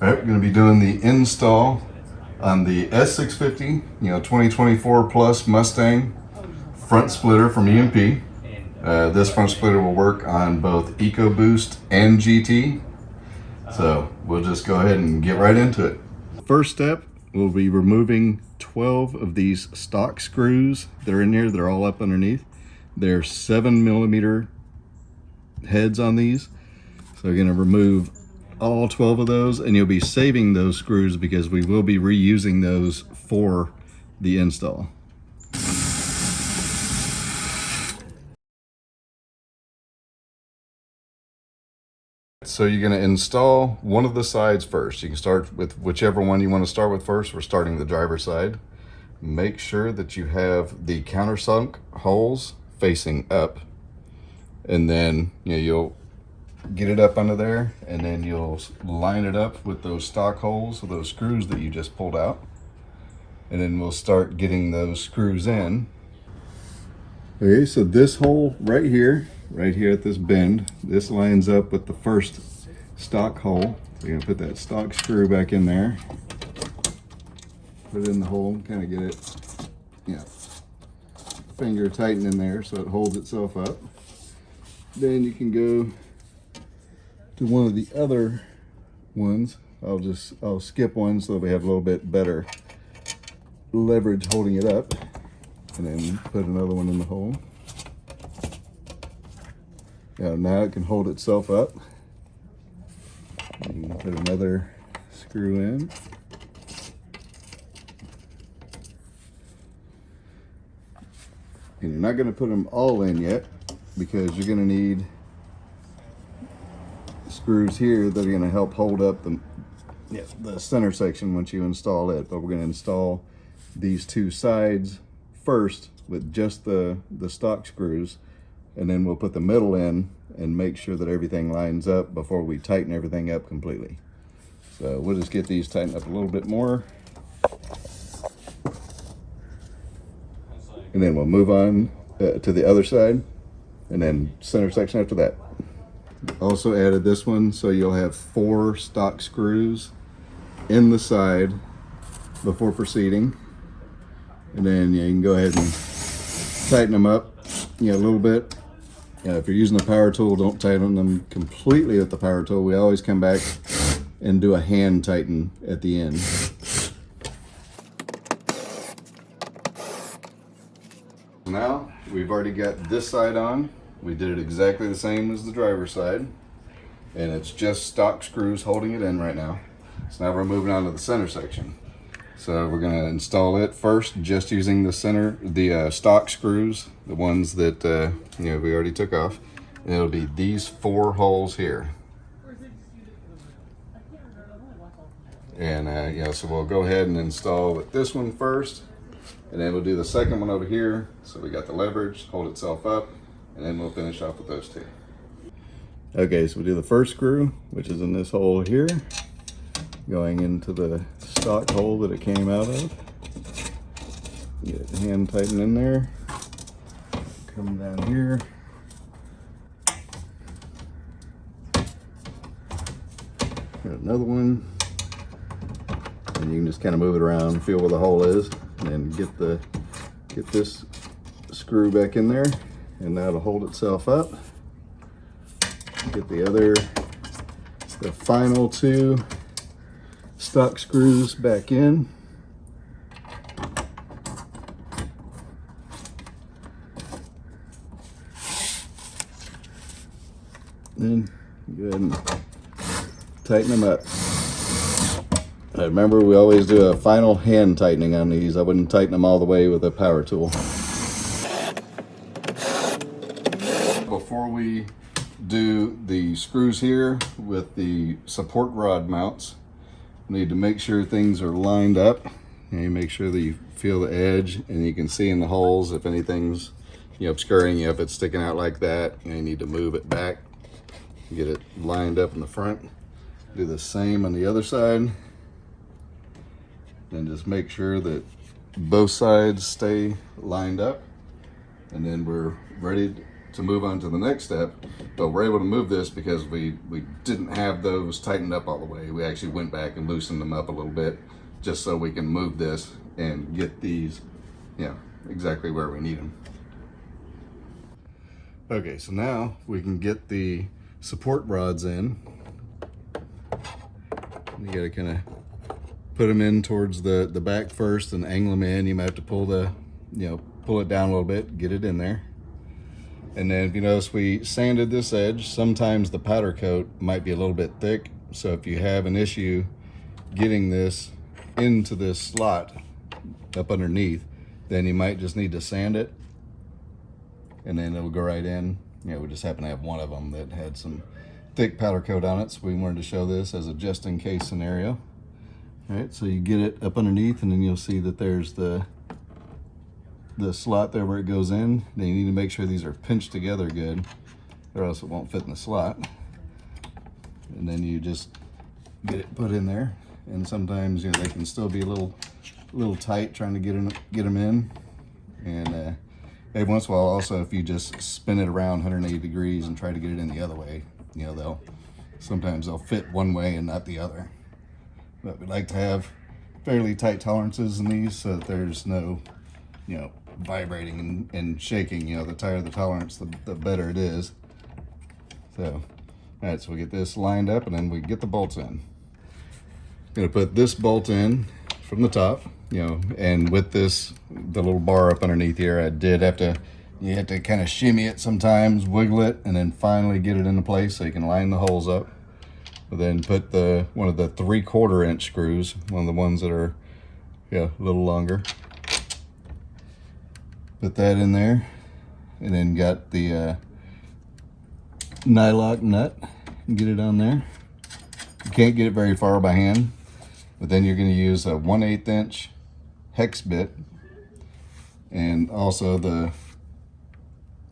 All right, we're going to be doing the install on the S650, 2024 plus Mustang front splitter from EMP. This front splitter will work on both EcoBoost and GT. So we'll just go ahead and get right into it. First step, we'll be removing 12 of these stock screws that are in here. They're all up underneath. They're 7mm heads on these. So we're going to remove all 12 of those, and you'll be saving those screws because we will be reusing those for the install. So you're going to install one of the sides first. You can start with whichever one you want to start with first. We're starting the driver's side. Make sure that you have the countersunk holes facing up, and then you'll get it up under there, and then you'll line it up with those stock holes with those screws that you just pulled out, and then we'll start getting those screws in. Okay, so this hole right here at this bend, this lines up with the first stock hole. So you're gonna put that stock screw back in there, put it in the hole, kind of get it, finger tighten in there so it holds itself up. Then you can go to one of the other ones. I'll skip one so that we have a little bit better leverage holding it up, and then put another one in the hole. Now it can hold itself up. You can put another screw in. And you're not going to put them all in yet because you're going to need screws here that are going to help hold up the center section once you install it. But we're going to install these two sides first with just the stock screws, and then we'll put the middle in and make sure that everything lines up before we tighten everything up completely. So we'll just get these tightened up a little bit more, and then we'll move on to the other side, and then center section after that. Also added this one, so you'll have 4 stock screws in the side before proceeding, and then you can go ahead and tighten them up a little bit. If you're using a power tool, don't tighten them completely with the power tool. We always come back and do a hand tighten at the end. Now we've already got this side on. We did it exactly the same as the driver's side, and it's just stock screws holding it in right now. So now we're moving on to the center section. So we're going to install it first just using the stock screws, the ones that we already took off. And it'll be these 4 holes here. And so we'll go ahead and install with this one first, and then we'll do the second one over here. So we got the leverage, hold itself up, and then we'll finish off with those 2. Okay, so we do the first screw, which is in this hole here, going into the stock hole that it came out of. Get the hand tightened in there. Come down here. Got another one. And you can just kind of move it around, feel where the hole is, and then get this screw back in there, and that'll hold itself up. Get the final 2 stock screws back in. Then go ahead and tighten them up. Remember, we always do a final hand tightening on these. I wouldn't tighten them all the way with a power tool. Before we do the screws here with the support rod mounts, we need to make sure things are lined up. And you make sure that you feel the edge, and you can see in the holes if anything's obscuring you. If it's sticking out like that, you need to move it back, get it lined up in the front. Do the same on the other side. And just make sure that both sides stay lined up, and then we're ready to move on to the next step, but we're able to move this because we didn't have those tightened up all the way. We actually went back and loosened them up a little bit just so we can move this and get these, you know, exactly where we need them. Okay, so now we can get the support rods in. You gotta kind of put them in towards the back first and angle them in. You might have to pull pull it down a little bit, get it in there. And then if you notice, we sanded this edge. Sometimes the powder coat might be a little bit thick. So if you have an issue getting this into this slot up underneath, then you might just need to sand it and then it'll go right in. You know, we just happen to have one of them that had some thick powder coat on it, so we wanted to show this as a just in case scenario. All right, so you get it up underneath and then you'll see that there's the slot there where it goes in. Then you need to make sure these are pinched together good or else it won't fit in the slot. And then you just get it put in there. And sometimes, you know, they can still be a little tight trying to get them in. And every once in a while also, if you just spin it around 180 degrees and try to get it in the other way, you know, sometimes they'll fit one way and not the other. But we like to have fairly tight tolerances in these so that there's no, you know, vibrating and shaking. You know, the tighter the tolerance, the better it is. So, all right, so we get this lined up and then we get the bolts in. Gonna put this bolt in from the top, you know, and with this, the little bar up underneath here, you have to kind of shimmy it sometimes, wiggle it, and then finally get it into place so you can line the holes up. But then put one of the 3/4 inch screws, one of the ones that are, yeah, a little longer. Put that in there, and then got the nylock nut, and get it on there. You can't get it very far by hand, but then you're going to use a 1/8 inch hex bit, and also the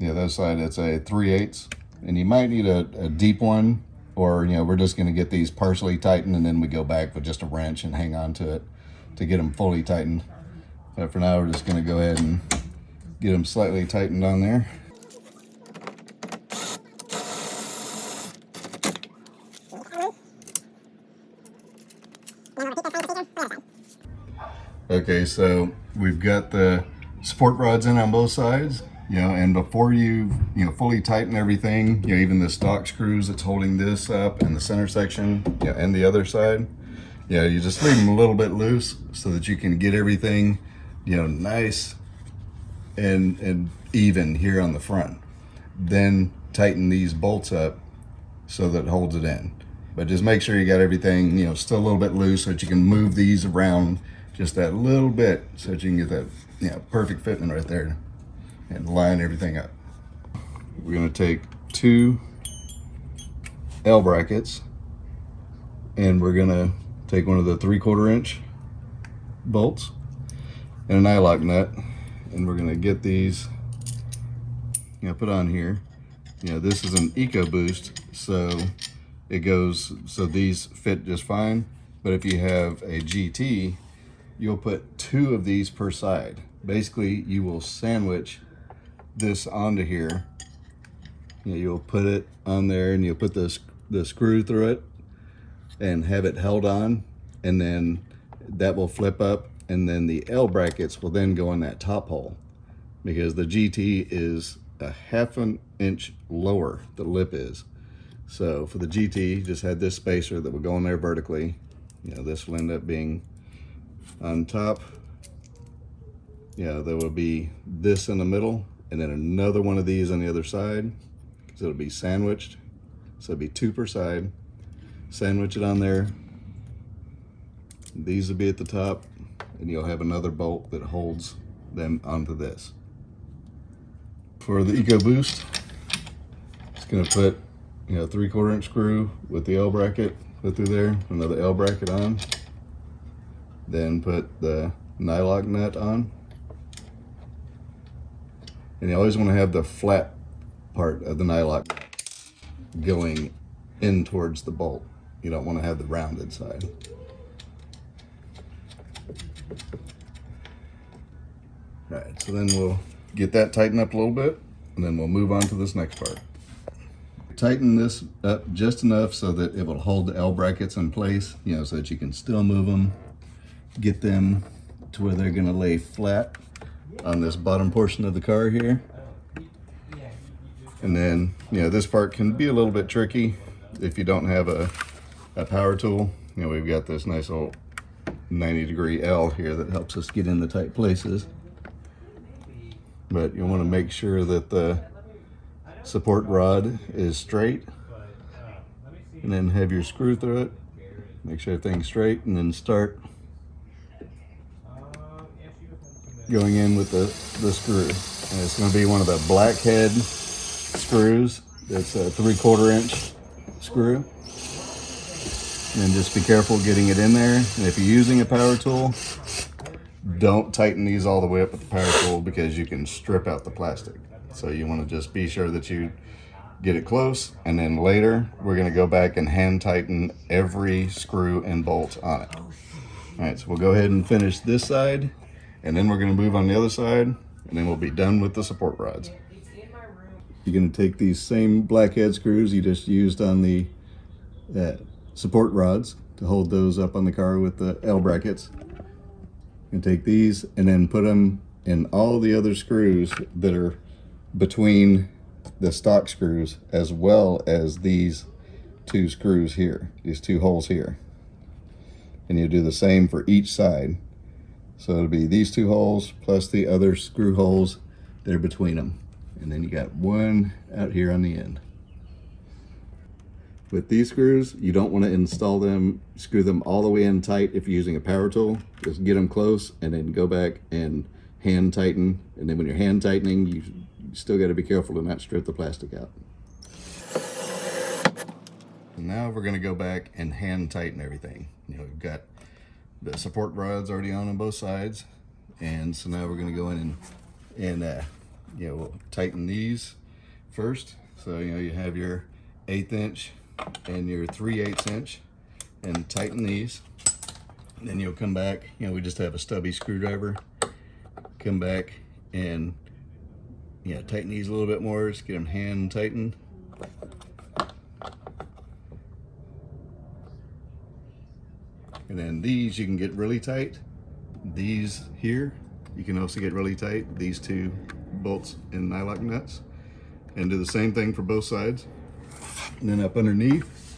other side, it's a 3/8, and you might need a deep one, or, you know, we're just going to get these partially tightened and then we go back with just a wrench and hang on to it to get them fully tightened. But for now, we're just going to go ahead and get them slightly tightened on there. Okay, so we've got the support rods in on both sides, you know, and before you fully tighten everything, you know, even the stock screws that's holding this up and the center section, you know, and the other side, you know, you just leave them a little bit loose so that you can get everything, you know, nice and even here on the front. Then tighten these bolts up so that it holds it in. But just make sure you got everything, you know, still a little bit loose so that you can move these around just that little bit so that you can get that, you know, perfect fitting right there and line everything up. We're going to take 2 L brackets and we're going to take one of the 3/4 inch bolts and a nylock nut, and we're going to get these, you know, put on here. You know, this is an EcoBoost, so it goes, so these fit just fine. But if you have a GT, you'll put 2 of these per side. Basically, you will sandwich this onto here. You know, you'll put it on there and you'll put the screw through it and have it held on, and then that will flip up, and then the L brackets will then go in that top hole because the GT is a 1/2 inch lower, the lip is. So for the GT, just had this spacer that will go in there vertically. You know, this will end up being on top. Yeah, there will be this in the middle and then another one of these on the other side. So it'll be sandwiched. So it'll be 2 per side. Sandwich it on there. These will be at the top, and you'll have another bolt that holds them onto this. For the EcoBoost, just gonna put, you know, 3/4 inch screw with the L bracket, put through there, another L bracket on, then put the nylock nut on. And you always want to have the flat part of the nylock going in towards the bolt. You don't want to have the rounded side. All right, so then we'll get that tightened up a little bit, and then we'll move on to this next part. Tighten this up just enough so that it will hold the L brackets in place, you know, so that you can still move them, get them to where they're gonna lay flat on this bottom portion of the car here. And then, you know, this part can be a little bit tricky if you don't have a power tool. You know, we've got this nice little 90-degree L here that helps us get in the tight places. But you want to make sure that the support rod is straight, and then have your screw through it. Make sure everything's straight, and then start going in with the screw. And it's going to be one of the blackhead screws. It's a 3/4 inch screw. And then just be careful getting it in there. And if you're using a power tool, don't tighten these all the way up with the power tool, because you can strip out the plastic. So you want to just be sure that you get it close, and then later we're going to go back and hand tighten every screw and bolt on it. All right, so we'll go ahead and finish this side, and then we're going to move on the other side, and then we'll be done with the support rods. You're going to take these same blackhead screws you just used on the support rods to hold those up on the car with the L brackets, and take these and then put them in all the other screws that are between the stock screws, as well as these two screws here, these two holes here. And you do the same for each side. So it'll be these two holes plus the other screw holes that are between them. And then you got one out here on the end. With these screws, you don't want to install them, screw them all the way in tight if you're using a power tool. Just get them close and then go back and hand tighten. And then when you're hand tightening, you still got to be careful to not strip the plastic out. And now we're going to go back and hand tighten everything. You know, we've got the support rods already on both sides. And so now we're going to go in and you know, we'll tighten these first. So, you know, you have your 1/8 inch and your 3/8 inch, and tighten these. And then you'll come back, you know, we just have a stubby screwdriver. Come back and, you know, tighten these a little bit more, just get them hand tightened. And then these you can get really tight. These here, you can also get really tight. These two bolts and nylock nuts. And do the same thing for both sides. And then up underneath,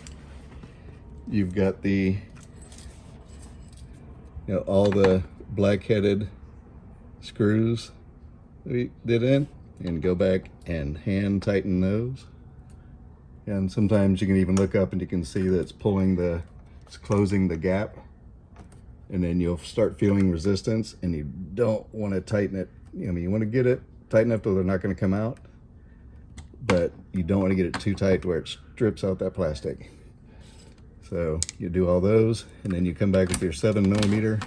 you've got the, you know, all the black-headed screws that we did in, and go back and hand tighten those. And sometimes you can even look up and you can see that it's closing the gap, and then you'll start feeling resistance, and you don't want to tighten it. I mean, you want to get it tight enough so they're not going to come out, but you don't want to get it too tight where it strips out that plastic. So you do all those, and then you come back with your 7mm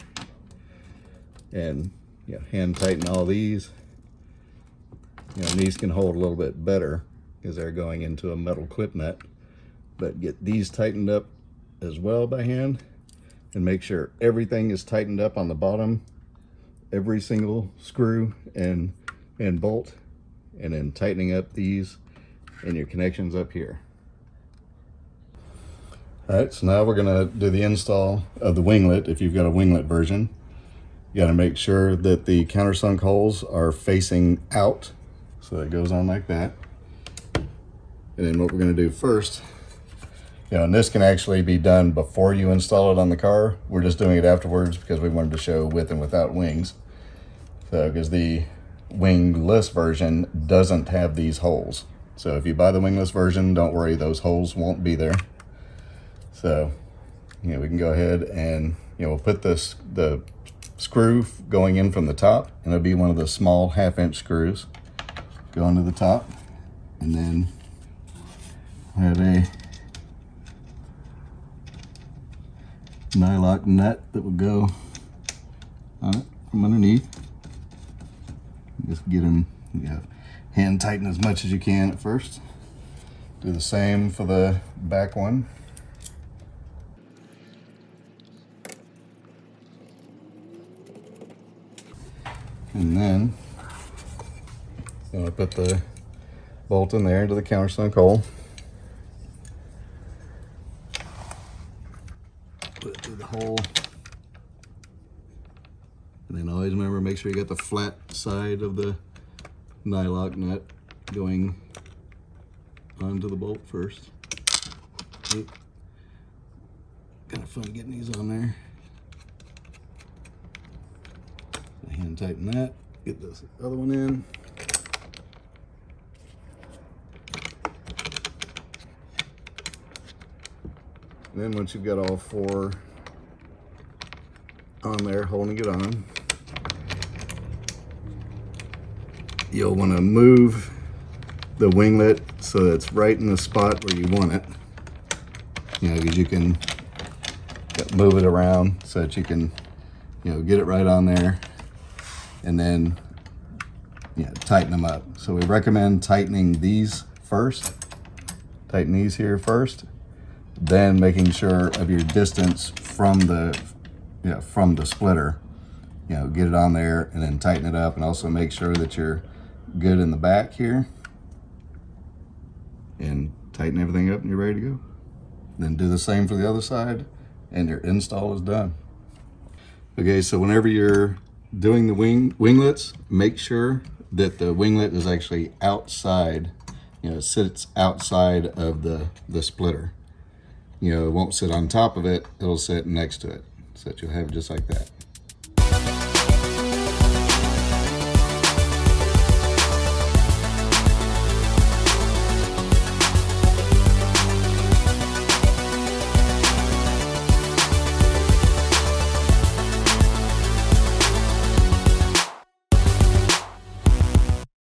and, you know, hand tighten all these. You know, and these can hold a little bit better because they're going into a metal clip nut, but get these tightened up as well by hand, and make sure everything is tightened up on the bottom, every single screw and bolt, and then tightening up these and your connections up here. All right, so now we're gonna do the install of the winglet. If you've got a winglet version, you gotta make sure that the countersunk holes are facing out. So it goes on like that. And then what we're gonna do first, you know, and this can actually be done before you install it on the car. We're just doing it afterwards because we wanted to show with and without wings. So, because the wingless version doesn't have these holes. So if you buy the wingless version, don't worry, those holes won't be there. So, you know, we can go ahead and, you know, we'll put the screw going in from the top, and it'll be one of the small 1/2 inch screws going to the top. And then have a nylock nut that will go on it from underneath. Just get them, you know, hand tighten as much as you can at first. Do the same for the back one. And then I'll put the bolt in there into the countersunk hole. Put it through the hole. And then always remember, make sure you got the flat side of the nylock nut going onto the bolt first. Kind of fun getting these on there. Hand tighten that. Get this other one in. And then once you've got all four on there holding it on, you'll want to move the winglet so that it's right in the spot where you want it. You know, because you can move it around so that you can, you know, get it right on there, and then, yeah, tighten them up. So we recommend tightening these first. Tighten these here first, then making sure of your distance from the, from the splitter. You know, get it on there and then tighten it up, and also make sure that you're good in the back here, and tighten everything up and you're ready to go. Then do the same for the other side and your install is done. Okay, so whenever you're doing the winglets, make sure that the winglet is actually outside, you know, sits outside of the splitter. You know, it won't sit on top of it, it'll sit next to it, so that you'll have it just like that.